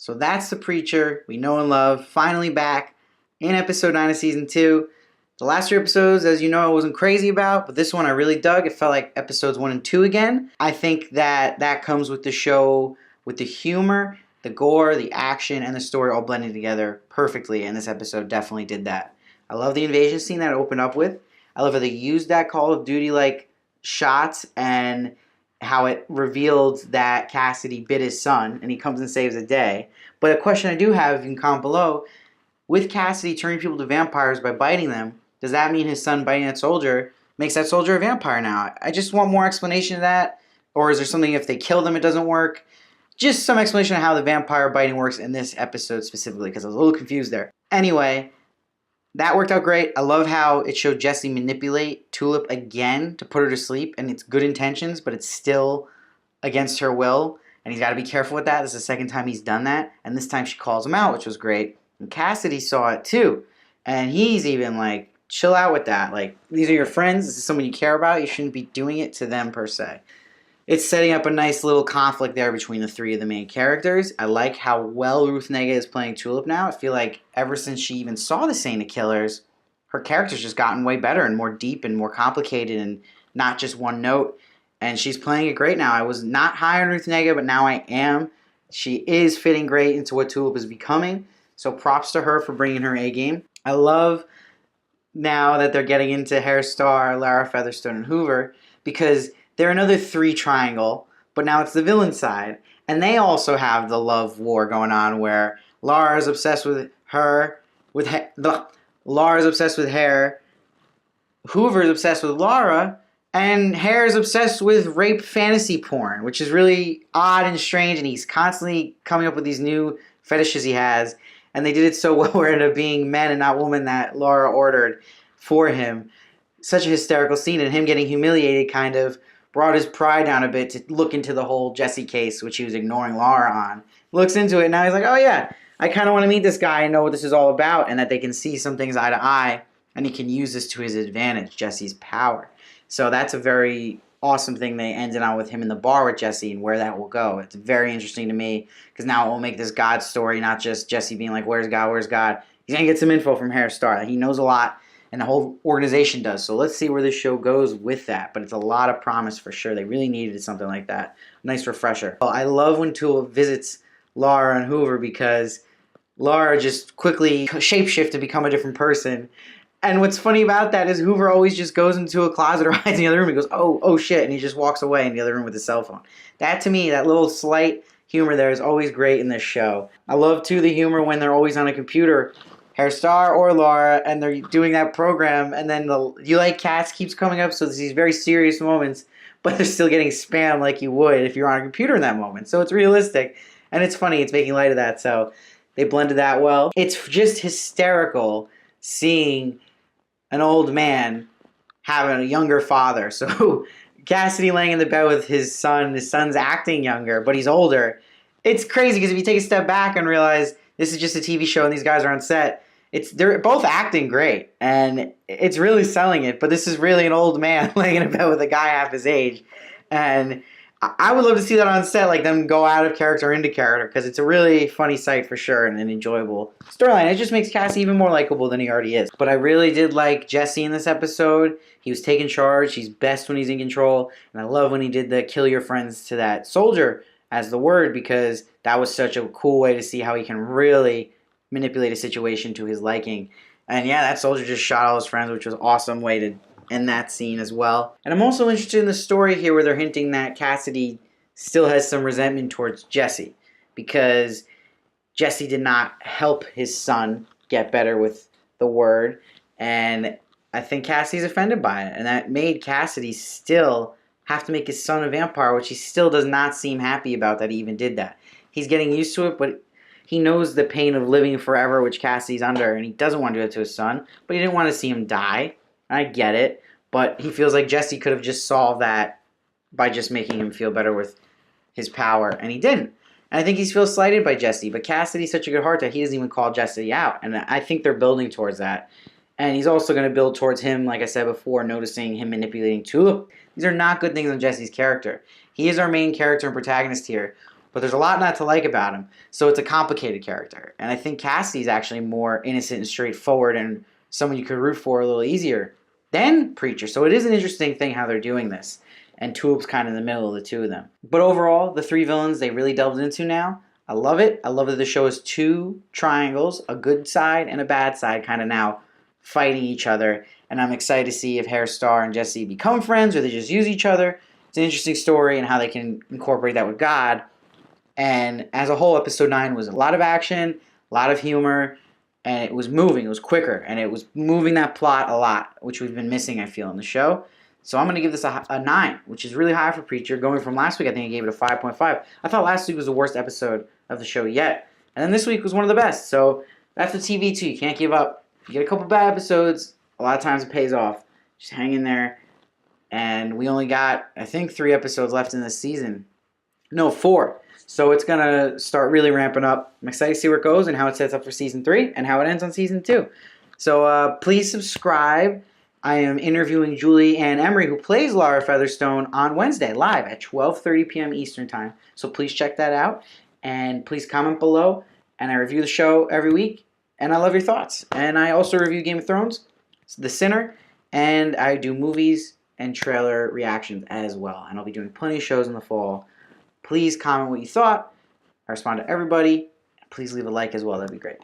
So that's the Preacher we know and love, finally back in episode 9 of season 2. The last 3 episodes, as you know, I wasn't crazy about, but this one I really dug. It felt like episodes 1 and 2 again. I think that comes with the show, with the humor, the gore, the action, and the story all blending together perfectly, and this episode definitely did that. I love the invasion scene that it opened up with. I love how they used that Call of Duty-like shots and how it revealed that Cassidy bit his son, and he comes and saves the day. But a question I do have, if you can comment below, with Cassidy turning people to vampires by biting them, does that mean his son biting that soldier makes that soldier a vampire now? I just want more explanation of that. Or is there something if they kill them it doesn't work? Just some explanation of how the vampire biting works in this episode specifically, because I was a little confused there. Anyway, that worked out great. I love how it showed Jesse manipulate Tulip again to put her to sleep, and it's good intentions, but it's still against her will, and he's got to be careful with that. This is the second time he's done that, and this time she calls him out, which was great. And Cassidy saw it too, and he's even like, chill out with that. Like, these are your friends. This is someone you care about. You shouldn't be doing it to them per se. It's setting up a nice little conflict there between the 3 of the main characters. I like how well Ruth Negga is playing Tulip now. I feel like ever since she even saw the Saint of Killers, her character's just gotten way better and more deep and more complicated and not just one note. And she's playing it great now. I was not high on Ruth Negga, but now I am. She is fitting great into what Tulip is becoming. So props to her for bringing her A game. I love now that they're getting into Hair Star, Lara Featherstone, and Hoover, because they're another 3 triangle, but now it's the villain side. And they also have the love war going on where Lara's obsessed with her, Lara's obsessed with Hair, Hoover's obsessed with Lara, and Hair's obsessed with rape fantasy porn, which is really odd and strange, and he's constantly coming up with these new fetishes he has. And they did it so well where it ended up being men and not women that Lara ordered for him. Such a hysterical scene, and him getting humiliated kind of brought his pride down a bit to look into the whole Jesse case, which he was ignoring Lara on. Looks into it, and now he's like, oh yeah, I kind of want to meet this guy and know what this is all about, and that they can see some things eye to eye, and he can use this to his advantage, Jesse's power. So that's a very awesome thing they ended on with him in the bar with Jesse and where that will go. It's very interesting to me because now it will make this God story, not just Jesse being like, where's God, where's God? He's going to get some info from Hair Star. He knows a lot, and the whole organization does. So let's see where this show goes with that. But it's a lot of promise for sure. They really needed something like that. Nice refresher. Well, I love when Tulip visits Lara and Hoover because Lara just quickly shapeshifts to become a different person. And what's funny about that is Hoover always just goes into a closet or hides in the other room. He goes, oh shit, and he just walks away in the other room with his cell phone. That, to me, that little slight humor there is always great in this show. I love, too, the humor when they're always on a computer, Hair Star or Lara, and they're doing that program, and then the "You Like Cats" keeps coming up, so there's these very serious moments, but they're still getting spam like you would if you're on a computer in that moment. So it's realistic, and it's funny. It's making light of that, so they blended that well. It's just hysterical seeing an old man having a younger father. So Cassidy laying in the bed with his son's acting younger, but he's older. It's crazy because if you take a step back and realize this is just a TV show and these guys are on set, they're both acting great and it's really selling it, but this is really an old man laying in a bed with a guy half his age. And I would love to see that on set, like them go out of character into character, because it's a really funny sight for sure and an enjoyable storyline. It just makes Cassie even more likable than he already is. But I really did like Jesse in this episode. He was taking charge. He's best when he's in control. And I love when he did the kill your friends to that soldier as the word, because that was such a cool way to see how he can really manipulate a situation to his liking. And yeah, that soldier just shot all his friends, which was an awesome way to end that scene as well. And I'm also interested in the story here where they're hinting that Cassidy still has some resentment towards Jesse because Jesse did not help his son get better with the word, and I think Cassidy's offended by it, and that made Cassidy still have to make his son a vampire, which he still does not seem happy about that he even did that. He's getting used to it, but he knows the pain of living forever, which Cassidy's under, and he doesn't want to do it to his son, but he didn't want to see him die. I get it, but he feels like Jesse could have just solved that by just making him feel better with his power, and he didn't. And I think he feels slighted by Jesse, but Cassidy's such a good heart that he doesn't even call Jesse out, and I think they're building towards that. And he's also going to build towards him, like I said before, noticing him manipulating Tulip. These are not good things on Jesse's character. He is our main character and protagonist here, but there's a lot not to like about him. So it's a complicated character. And I think Cassie's actually more innocent and straightforward and someone you could root for a little easier than Preacher. So it is an interesting thing how they're doing this. And Tool's kind of in the middle of the two of them. But overall, the three villains they really delved into now. I love it. I love that the show is two triangles, a good side and a bad side, kind of now fighting each other. And I'm excited to see if Harry Star and Jesse become friends or they just use each other. It's an interesting story and how they can incorporate that with God. And as a whole, episode 9 was a lot of action, a lot of humor, and it was moving. It was quicker, and it was moving that plot a lot, which we've been missing, I feel, in the show. So I'm going to give this a 9, which is really high for Preacher. Going from last week, I think I gave it a 5.5. I thought last week was the worst episode of the show yet. And then this week was one of the best. So that's the TV too. You can't give up. You get a couple bad episodes, a lot of times it pays off. Just hang in there. And we only got, I think, 3 episodes left in this season. No, 4. So it's going to start really ramping up. I'm excited to see where it goes and how it sets up for Season 3 and how it ends on Season 2. So please subscribe. I am interviewing Julie Ann Emery, who plays Lara Featherstone, on Wednesday, live at 12:30 p.m. Eastern Time. So please check that out. And please comment below. And I review the show every week. And I love your thoughts. And I also review Game of Thrones, The Sinner, and I do movies and trailer reactions as well. And I'll be doing plenty of shows in the fall. Please comment what you thought. I respond to everybody. Please leave a like as well. That'd be great.